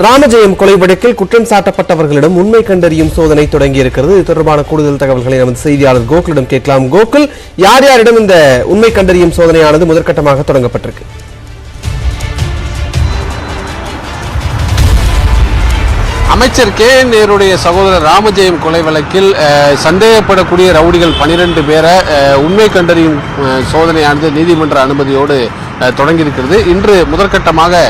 ராமஜெயம் கொலை வழக்கில் குற்றம் சாட்டப்பட்டவர்களிடம் உண்மை கண்டறியும் சோதனை தொடங்கியிருக்கிறது. இது தொடர்பான கூடுதல் தகவல்களை நமது செய்தியாளர் கோகுலிடம் கேட்கலாம். கோகுல், யார் யாரிடம் இந்த உண்மை கண்டறியும் சோதனையானது முதற்கட்டமாக தொடங்கப்பட்டிருக்கு? அமைச்சர் கே என் நேருடைய சகோதரர் ராமஜெயம் கொலை வழக்கில் சந்தேகப்படக்கூடிய ரவுடிகள் 12 பேரை உண்மை கண்டறியும் சோதனையானது நீதிமன்ற அனுமதியோடு தொடங்கியிருக்கிறது. இன்று முதற்கட்டமாக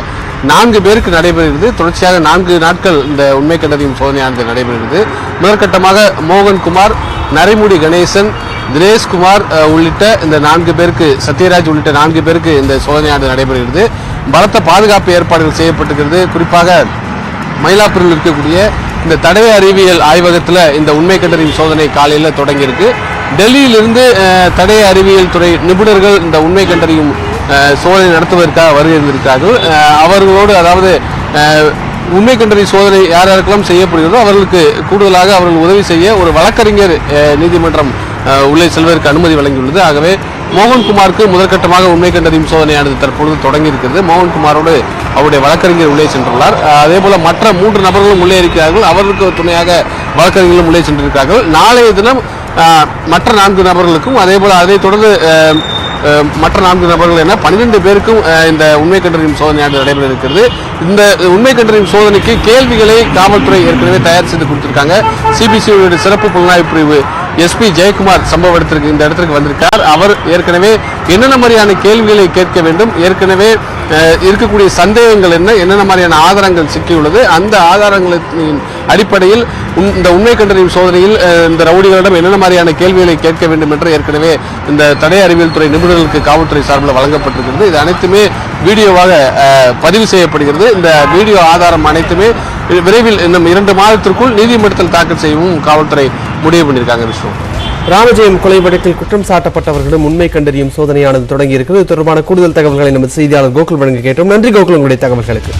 4 பேருக்கு நடைபெறுகிறது. தொடர்ச்சியாக 4 நாட்கள் இந்த உண்மை கண்டறியும் சோதனையானது நடைபெறுகிறது. முதற்கட்டமாக மோகன்குமார், நரிமுடி கணேசன், தினேஷ்குமார் உள்ளிட்ட இந்த 4 பேருக்கு, சத்யராஜ் உள்ளிட்ட 4 பேருக்கு இந்த சோதனையானது நடைபெறுகிறது. பலத்த பாதுகாப்பு ஏற்பாடுகள் செய்யப்பட்டிருக்கிறது. குறிப்பாக மயிலாப்பூரில் இருக்கக்கூடிய இந்த தடய அறிவியல் ஆய்வகத்தில் இந்த உண்மை கண்டறியும் சோதனை காலையில் தொடங்கியிருக்கு. டெல்லியிலிருந்து தடய அறிவியல் துறை நிபுணர்கள் இந்த உண்மை கண்டறியும் சோதனை நடத்துவதற்காக வருகிறார்கள். அவர்களோடு, அதாவது உண்மை கண்டறியும் சோதனை யார் யாருக்கெல்லாம் செய்யப்படுகிறதோ அவர்களுக்கு கூடுதலாக அவர்கள் உதவி செய்ய ஒரு வழக்கறிஞர் நீதிமன்றம் உள்ளே செல்வதற்கு அனுமதி வழங்கியுள்ளது. ஆகவே மோகன்குமாருக்கு முதற்கட்டமாக உண்மை கண்டறியும் சோதனையானது தற்பொழுது தொடங்கியிருக்கிறது. மோகன்குமாரோடு அவருடைய வழக்கறிஞர் உள்ளே சென்றுள்ளார். அதே போல மற்ற 3 நபர்களும் உள்ளே இருக்கிறார்கள். அவர்களுக்கு துணையாக வழக்கறிஞர்களும் உள்ளே சென்றிருக்கிறார்கள். நாளைய தினம் மற்ற 4 நபர்களுக்கும், அதே போல அதை தொடர்ந்து மற்ற 4 நபர்கள் என 12 பேருக்கும் இந்த உண்மை கண்டறியும் சோதனையானது நடைபெற இருக்கிறது. இந்த உண்மை கண்டறியும் சோதனைக்கு கேள்விகளை காவல்துறை ஏற்கனவே தயார் செய்து கொடுத்திருக்காங்க. சிபிசிஐ சிறப்பு புலனாய்வு பிரிவு எஸ்பி ஜெயக்குமார் சம்பவ இந்த இடத்திற்கு வந்திருக்கார். அவர் ஏற்கனவே என்னென்ன மாதிரியான கேள்விகளை கேட்க வேண்டும், ஏற்கனவே இருக்கக்கூடிய சந்தேகங்கள் என்னென்ன மாதிரியான ஆதாரங்கள் சிக்கியுள்ளது, அந்த ஆதாரங்களின் அடிப்படையில் இந்த உண்மை கண்டறியும் சோதனையில் இந்த ரவுடிகளிடம் என்னென்ன மாதிரியான கேள்விகளை கேட்க வேண்டும் என்று ஏற்கனவே இந்த தடய அறிவியல் துறை நிபுணர்களுக்கு காவல்துறை சார்பில் வழங்கப்பட்டிருக்கிறது. இது அனைத்துமே வீடியோவாக பதிவு செய்யப்படுகிறது. இந்த வீடியோ ஆதாரம் அனைத்துமே விரைவில் இன்னும் 2 மாதத்திற்குள் நீதிமன்றத்தில் தாக்கல் செய்யவும் காவல்துறை முடிவு பண்ணியிருக்காங்க. விஷ்ணு, ராமஜெயம் கொலை வழக்கில் குற்றம் சாட்டப்பட்டவர்களிடம் உண்மை கண்டறியும் சோதனையானது தொடங்கியிருக்கிறது. இது தொடர்பான கூடுதல் தகவல்களை நமது செய்தியாளர் கோகுல் வழங்க கேட்டோம். நன்றி கோகுல், உங்களுடைய தகவல்களுக்கு.